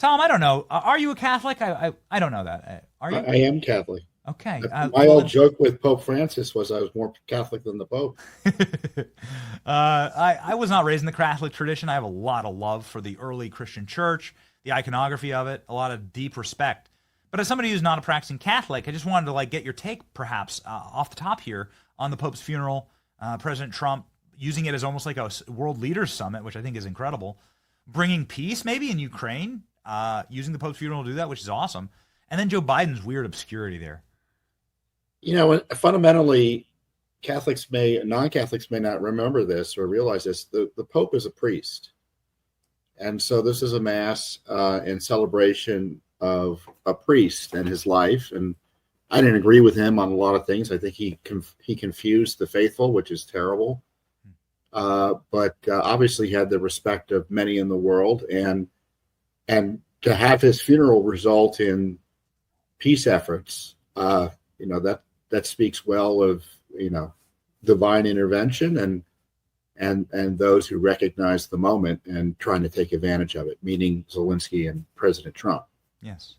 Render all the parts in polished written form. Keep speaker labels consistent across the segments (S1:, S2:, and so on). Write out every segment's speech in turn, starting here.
S1: Tom, I don't know. Are you a Catholic? I don't know that. Are you?
S2: I am Catholic.
S1: Okay.
S2: My old joke with Pope Francis was I was more Catholic than the Pope.
S1: I was not raised in the Catholic tradition. I have a lot of love for the early Christian church, the iconography of it, a lot of deep respect. But as somebody who's not a practicing Catholic, I just wanted to get your take, perhaps, off the top here on the Pope's funeral, President Trump using it as almost like a world leaders summit, which I think is incredible, bringing peace maybe in Ukraine, using the Pope's funeral to do that, which is awesome, and then Joe Biden's weird obscurity there.
S2: Fundamentally, non-Catholics may not remember this or realize this. The Pope is a priest. And so this is a mass in celebration of a priest and his life. And I didn't agree with him on a lot of things. I think he confused the faithful, which is terrible. But obviously had the respect of many in the world. And to have his funeral result in peace efforts, that speaks well of, divine intervention and those who recognize the moment and trying to take advantage of it, meaning Zelensky and President Trump.
S1: Yes.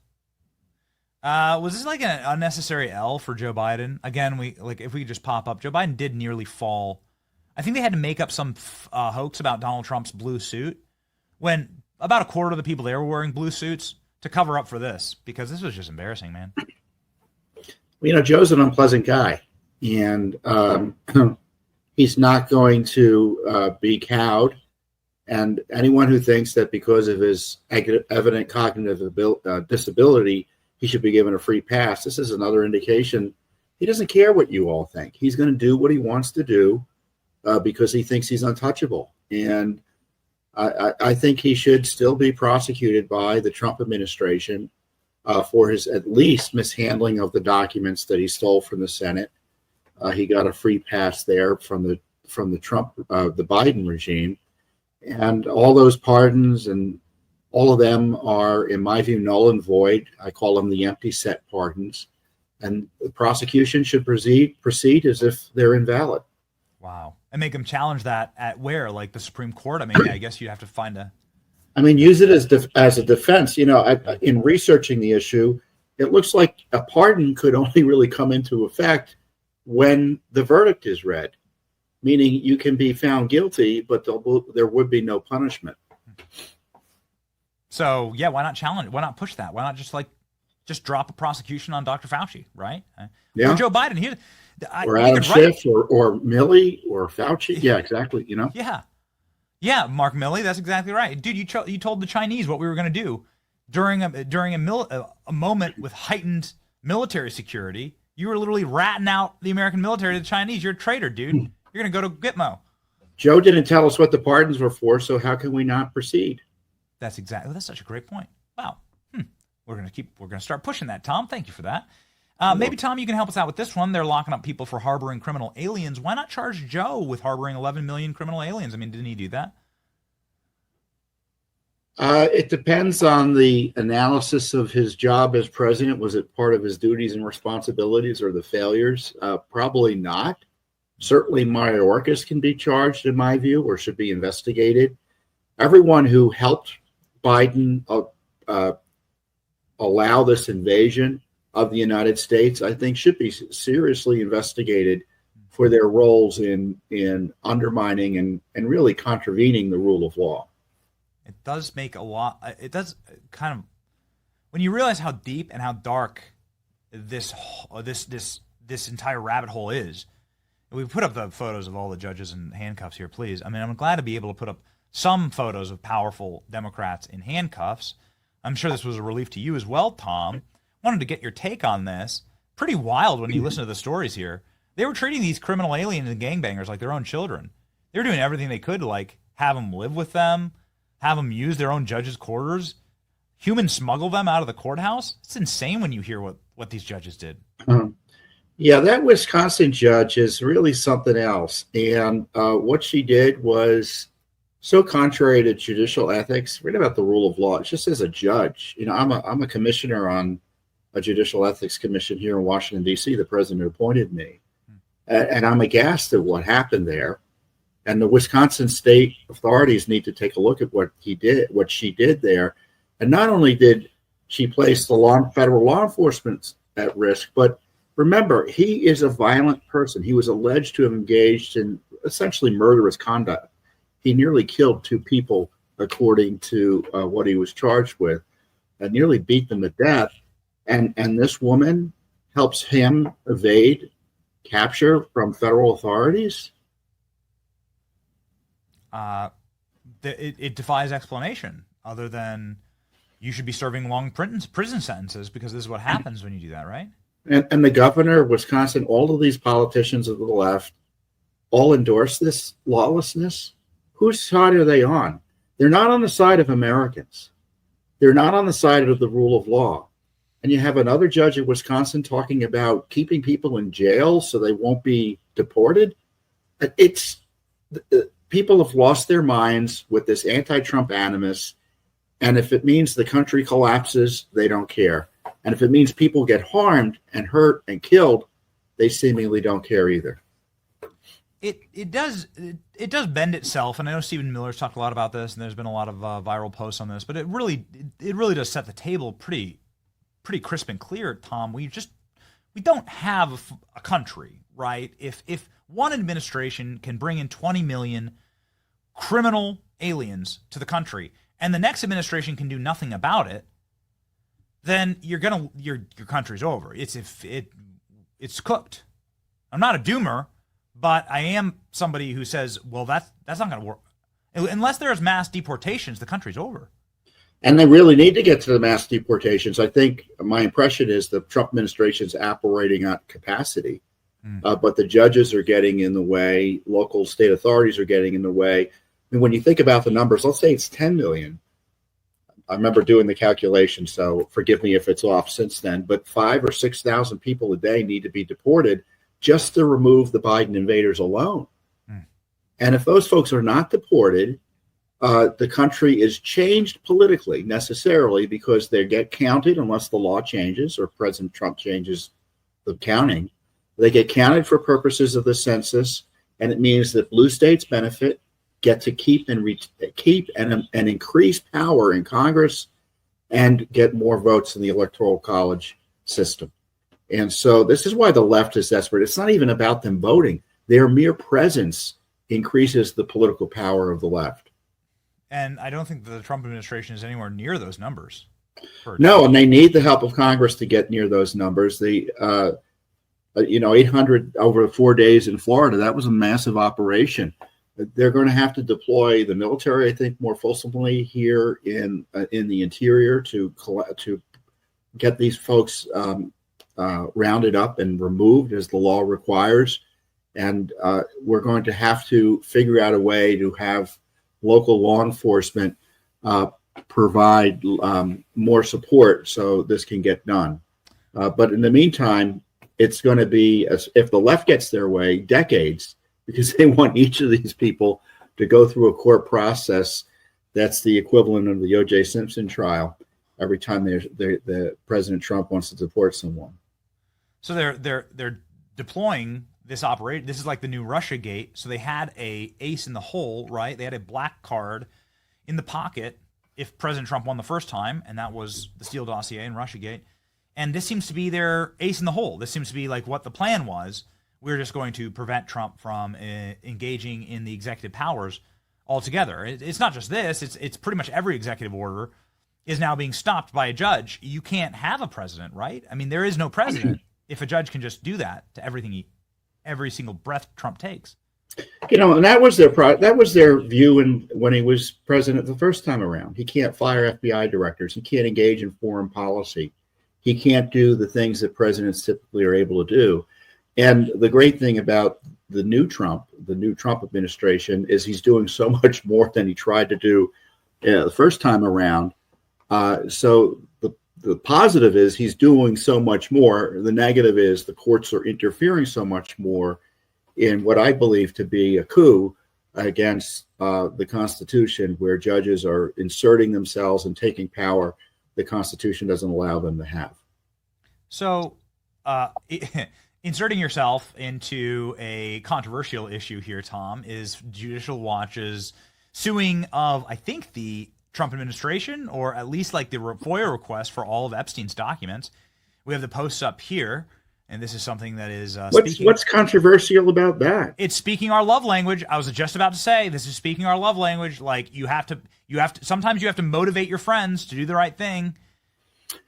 S1: Was this like an unnecessary L for Joe Biden? Again, if we just pop up, Joe Biden did nearly fall. I think they had to make up some hoax about Donald Trump's blue suit when about a quarter of the people there were wearing blue suits to cover up for this, because this was just embarrassing, man.
S2: Joe's an unpleasant guy, and he's not going to be cowed. And anyone who thinks that because of his evident cognitive disability, he should be given a free pass, this is another indication he doesn't care what you all think. He's going to do what he wants to do because he thinks he's untouchable. And I think he should still be prosecuted by the Trump administration for his at least mishandling of the documents that he stole from the Senate. He got a free pass there from the the Biden regime, and all those pardons and all of them are, in my view, null and void. I call them the empty set pardons, and the prosecution should proceed as if they're invalid.
S1: Wow, and make them challenge that at where, like the Supreme Court? I mean, I guess you'd have to find a.
S2: Use it as a defense. In researching the issue, it looks like a pardon could only really come into effect when the verdict is read, meaning you can be found guilty, but there would be no punishment.
S1: So, yeah, why not challenge? Why not push that? Why not just drop a prosecution on Dr. Fauci, right?
S2: Yeah.
S1: Or Joe Biden.
S2: Or Adam Schiff or Milley or Fauci. Yeah, exactly.
S1: Yeah, Mark Milley, that's exactly right. Dude, you told the Chinese what we were going to do during a moment with heightened military security. You were literally ratting out the American military to the Chinese. You're a traitor, dude. You're going to go to Gitmo.
S2: Joe didn't tell us what the pardons were for, so how can we not proceed?
S1: That's such a great point. Wow. We're going to start pushing that, Tom. Thank you for that. Maybe, Tom, you can help us out with this one. They're locking up people for harboring criminal aliens. Why not charge Joe with harboring 11 million criminal aliens? I mean, didn't he do that?
S2: It depends on the analysis of his job as president. Was it part of his duties and responsibilities or the failures? Probably not. Certainly Mayorkas can be charged, in my view, or should be investigated. Everyone who helped Biden allow this invasion of the United States, I think, should be seriously investigated for their roles in undermining and really contravening the rule of law.
S1: It does make a lot. It does kind of, when you realize how deep and how dark this entire rabbit hole is. We put up the photos of all the judges in handcuffs here, please. I mean, I'm glad to be able to put up some photos of powerful Democrats in handcuffs. I'm sure this was a relief to you as well, Tom. Wanted to get your take on this. Pretty wild when you listen to the stories here. They were treating these criminal aliens and gangbangers like their own children. They were doing everything they could to have them live with them, have them use their own judges' quarters, human smuggle them out of the courthouse. It's insane when you hear what these judges did.
S2: Yeah, that Wisconsin judge is really something else. And what she did was so contrary to judicial ethics. Read about the rule of law. It's just as a judge. I'm a commissioner on a judicial ethics commission here in Washington, D.C. The president appointed me. And I'm aghast at what happened there. And the Wisconsin state authorities need to take a look at what she did there. And not only did she place the federal law enforcement at risk, but remember, he is a violent person. He was alleged to have engaged in essentially murderous conduct. He nearly killed 2 people, according to what he was charged with, and nearly beat them to death. And this woman helps him evade capture from federal authorities.
S1: It defies explanation, other than you should be serving long prison sentences, because this is what happens when you do that, right?
S2: And the governor of Wisconsin, all of these politicians of the left, all endorse this lawlessness. Whose side are they on? They're not on the side of Americans. They're not on the side of the rule of law. And you have another judge in Wisconsin talking about keeping people in jail so they won't be deported. People have lost their minds with this anti-Trump animus. And if it means the country collapses, they don't care. And if it means people get harmed and hurt and killed, they seemingly don't care either.
S1: It does bend itself, and I know Stephen Miller's talked a lot about this, and there's been a lot of viral posts on this, but it really does set the table pretty crisp and clear, Tom. We don't have a country, right? If one administration can bring in 20 million criminal aliens to the country, and the next administration can do nothing about it, then your country's over. It's cooked. I'm not a doomer, but I am somebody who says, well, that's not going to work. Unless there's mass deportations, the country's over.
S2: And they really need to get to the mass deportations. I think my impression is the Trump administration's operating at capacity, but the judges are getting in the way. Local state authorities are getting in the way. And when you think about the numbers, let's say it's 10 million. I remember doing the calculation, so forgive me if it's off since then, but 5,000 or 6,000 people a day need to be deported just to remove the Biden invaders alone. And if those folks are not deported, the country is changed politically necessarily, because they get counted unless the law changes or President Trump changes the counting. They get counted for purposes of the census, and it means that blue states benefit, get to keep and increase power in Congress, and get more votes in the Electoral College system. And so this is why the left is desperate. It's not even about them voting. Their mere presence increases the political power of the left.
S1: And I don't think the Trump administration is anywhere near those numbers.
S2: No, and they need the help of Congress to get near those numbers. The 800 over 4 days in Florida, that was a massive operation. They're going to have to deploy the military, I think, more fulsomely here in the interior to get these folks rounded up and removed as the law requires. And we're going to have to figure out a way to have local law enforcement provide more support so this can get done. But in the meantime, it's going to be, if the left gets their way, decades, because they want each of these people to go through a court process that's the equivalent of the O.J. Simpson trial every time the President Trump wants to deport someone.
S1: So they're deploying this operation. This is like the new Russiagate. So they had a ace in the hole, right? They had a black card in the pocket if President Trump won the first time, and that was the Steele dossier and Russiagate. And this seems to be their ace in the hole. This seems to be like what the plan was. We're just going to prevent Trump from engaging in the executive powers altogether. It's not just this. It's pretty much every executive order is now being stopped by a judge. You can't have a president, right? I mean, there is no president if a judge can just do that to every single breath Trump takes.
S2: And that was their view when he was president the first time around. He can't fire FBI directors. He can't engage in foreign policy. He can't do the things that presidents typically are able to do. And the great thing about the new Trump administration, is he's doing so much more than he tried to do the first time around. So the positive is he's doing so much more. The negative is the courts are interfering so much more in what I believe to be a coup against the Constitution, where judges are inserting themselves and taking power the Constitution doesn't allow them to have.
S1: So inserting yourself into a controversial issue here, Tom, is Judicial Watch's suing of, I think, the Trump administration, or at least like the FOIA request for all of Epstein's documents. We have the posts up here, and this is something that is
S2: what's controversial about that?
S1: It's speaking our love language. I was just about to say this is speaking our love language. Like you have to sometimes you have to motivate your friends to do the right thing.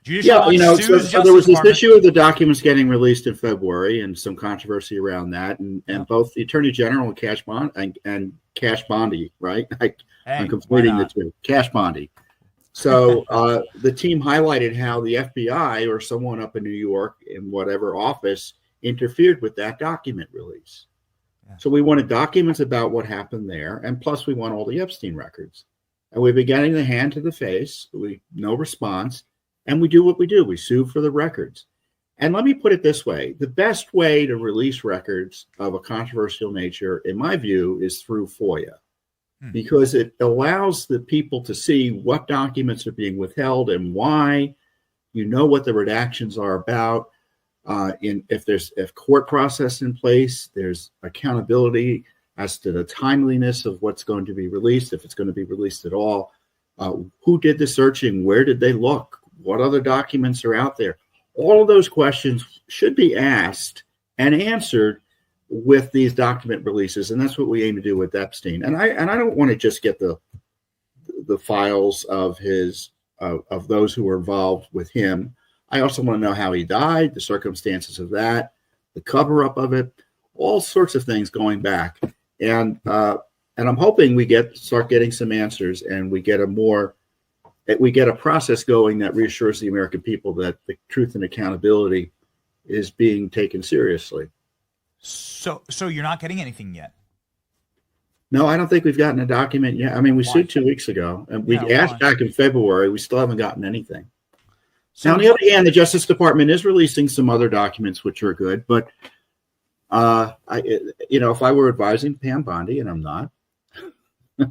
S2: Judicial Watch so there was this issue of the documents getting released in February and some controversy around that, and both the Attorney General and Cash Bondi, right? I'm completing the two. Cash Bondi. So the team highlighted how the FBI or someone up in New York in whatever office interfered with that document release. Yeah. So we wanted documents about what happened there, and plus we want all the Epstein records. And we've been getting the hand to the face. No response. And we do what we do. We sue for the records. And let me put it this way. The best way to release records of a controversial nature, in my view, is through FOIA, because it allows the people to see what documents are being withheld and why. You know what the redactions are about. If court process in place, there's accountability as to the timeliness of what's going to be released, if it's going to be released at all. Who did the searching? Where did they look? What other documents are out there? All of those questions should be asked and answered with these document releases, and that's what we aim to do with Epstein. And I don't want to just get the files of those who were involved with him. I also want to know how he died, the circumstances of that, the cover up of it, all sorts of things going back. And I'm hoping we start getting some answers, and we get a process going that reassures the American people that the truth and accountability is being taken seriously.
S1: So you're not getting anything yet?
S2: No, I don't think we've gotten a document yet. I mean, we sued 2 weeks ago, and we asked back in February. We still haven't gotten anything. So, now, on the other hand, the Justice Department is releasing some other documents, which are good. But, if I were advising Pam Bondi, and I'm not,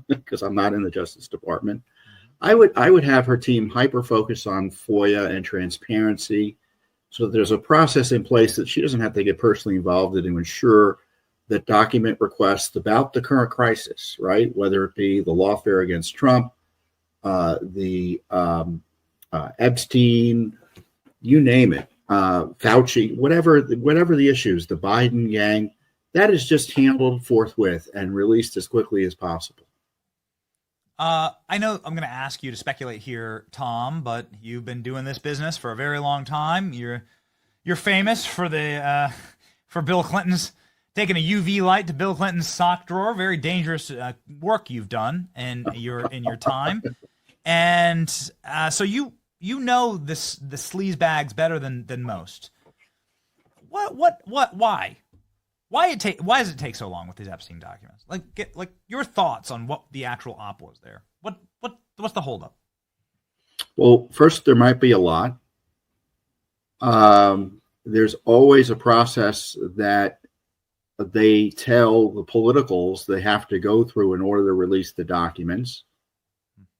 S2: because I'm not in the Justice Department, I would have her team hyper-focus on FOIA and transparency, so that there's a process in place that she doesn't have to get personally involved in to ensure that document requests about the current crisis, right, whether it be the lawfare against Trump, the Epstein, you name it, Fauci, whatever the issues, the Biden gang, that is just handled forthwith and released as quickly as possible.
S1: I know I'm going to ask you to speculate here, Tom, but you've been doing this business for a very long time. You're famous for for Bill Clinton's taking a UV light to Bill Clinton's sock drawer. Very dangerous work you've done in your time, and so you know the sleaze bags better than most. Why? Why does it take so long with these Epstein documents? Like your thoughts on what the actual op was there. What's the holdup?
S2: Well, first, there might be a lot. There's always a process that they tell the politicals they have to go through in order to release the documents.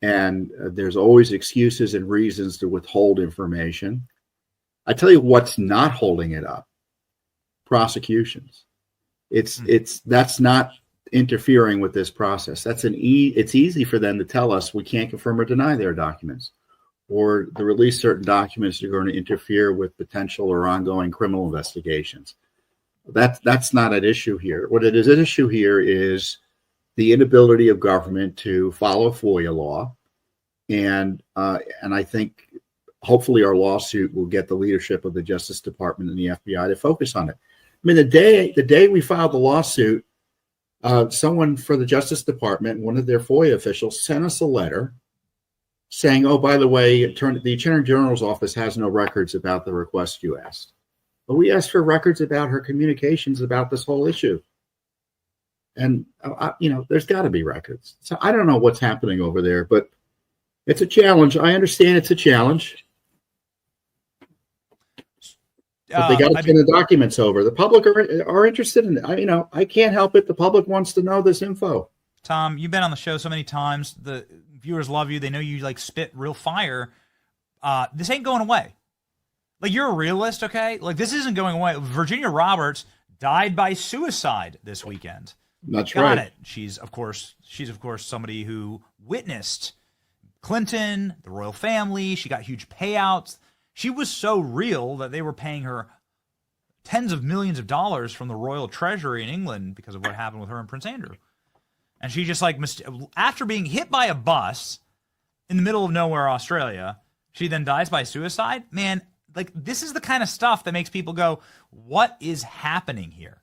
S2: And there's always excuses and reasons to withhold information. I tell you what's not holding it up: prosecutions. That's not interfering with this process. It's easy for them to tell us we can't confirm or deny their documents, or to release certain documents are going to interfere with potential or ongoing criminal investigations. That's not an issue here. What it is an issue here is the inability of government to follow FOIA law, and I think hopefully our lawsuit will get the leadership of the Justice Department and the FBI to focus on it. I mean, the day we filed the lawsuit, someone for the Justice Department, one of their FOIA officials, sent us a letter saying, "Oh, by the way, the Attorney General's office has no records about the request you asked." But we asked for records about her communications about this whole issue. And, there's got to be records. So I don't know what's happening over there, but it's a challenge. I understand it's a challenge. But they got to turn the documents over. The public are interested in it. I can't help it. The public wants to know this info.
S1: Tom, you've been on the show so many times. The viewers love you. They know you spit real fire. This ain't going away. You're a realist, okay? This isn't going away. Virginia Roberts died by suicide this weekend.
S2: That's right.
S1: Got it. She's of course somebody who witnessed Clinton, the royal family. She got huge payouts. She was so real that they were paying her tens of millions of dollars from the royal treasury in England because of what happened with her and Prince Andrew. And she just like, after being hit by a bus in the middle of nowhere, Australia, she then dies by suicide. Man, like, this is the kind of stuff that makes people go, what is happening here?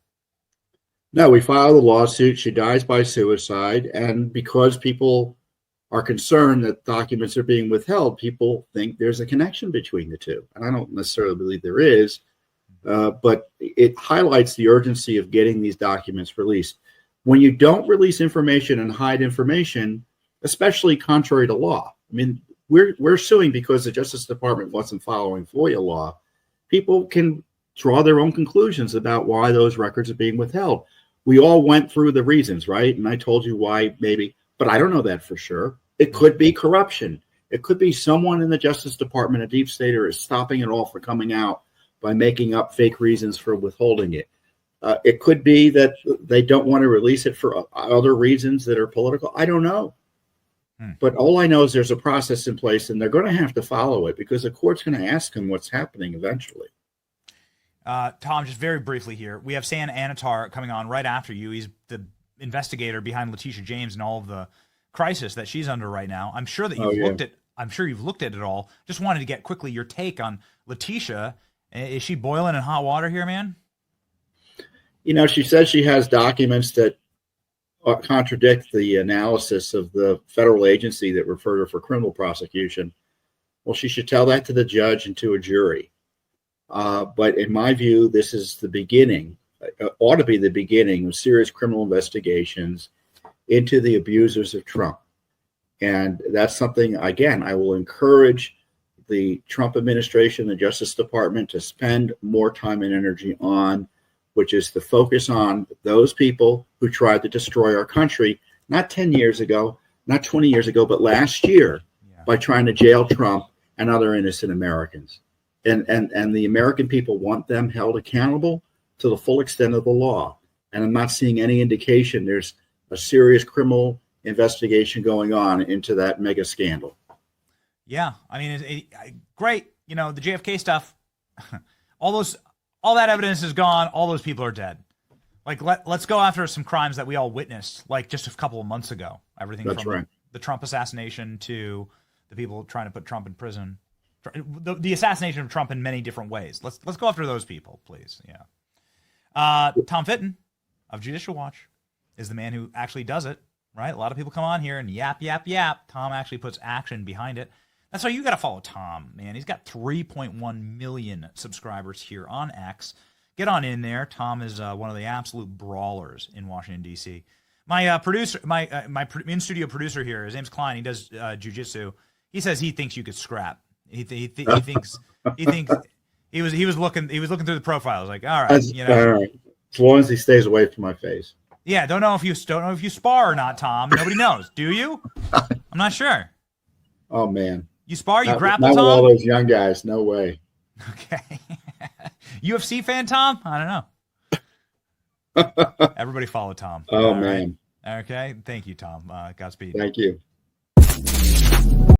S2: No, we filed a lawsuit. She dies by suicide. And because people are concerned that documents are being withheld, people think there's a connection between the two. And I don't necessarily believe there is, but it highlights the urgency of getting these documents released. When you don't release information and hide information, especially contrary to law, I mean, we're suing because the Justice Department wasn't following FOIA law. People can draw their own conclusions about why those records are being withheld. We all went through the reasons, right? And I told you why, maybe, but I don't know that for sure. It could be corruption. It could be someone in the Justice Department, a deep stater, is stopping it all from coming out by making up fake reasons for withholding it. It could be that they don't want to release it for other reasons that are political. I don't know. But all I know is there's a process in place, and they're going to have to follow it because the court's going to ask them what's happening eventually.
S1: Tom, just very briefly here, we have San Anatar coming on right after you. He's the investigator behind Letitia James and all of the crisis that she's under right now. I'm sure that you've looked at it all. Just wanted to get quickly your take on Letitia. Is she boiling in hot water here, man?
S2: You know, she says she has documents that contradict the analysis of the federal agency that referred her for criminal prosecution. Well, she should tell that to the judge and to a jury. But in my view, this is the beginning, ought to be the beginning of serious criminal investigations into the abusers of Trump. And that's something, again, I will encourage the Trump administration, the Justice Department to spend more time and energy on, which is to focus on those people who tried to destroy our country, not 10 years ago, not 20 years ago, but last year by trying to jail Trump and other innocent Americans. And the American people want them held accountable to the full extent of the law. And I'm not seeing any indication there's a serious criminal investigation going on into that mega scandal.
S1: Yeah, I mean, great. You know, the JFK stuff, all that evidence is gone. All those people are dead. Like, let's go after some crimes that we all witnessed, like just a couple of months ago. Everything from the Trump assassination to the people trying to put Trump in prison. The assassination of Trump in many different ways. Let's go after those people, please. Yeah. Tom Fitton of Judicial Watch is the man who actually does it, right? A lot of people come on here and yap. Tom actually puts action behind it. That's why you got to follow Tom, man. He's got 3.1 million subscribers here on X. Get on in there. Tom is one of the absolute brawlers in Washington, D.C. My producer, my in-studio producer here, his name's Klein. He does jiu-jitsu. He says he thinks you could scrap. He thinks he was looking through the profiles like, all right,
S2: all right. As long as he stays away from my face.
S1: Yeah, don't know if you spar or not, Tom. Nobody knows. Do you? I'm not sure.
S2: Oh man.
S1: You spar? You grapple,
S2: Tom?
S1: Not
S2: with all those young guys. No way.
S1: Okay. UFC fan, Tom? I don't know. Everybody follow Tom.
S2: Oh, all man.
S1: Right? Okay. Thank you, Tom. Godspeed.
S2: Thank you.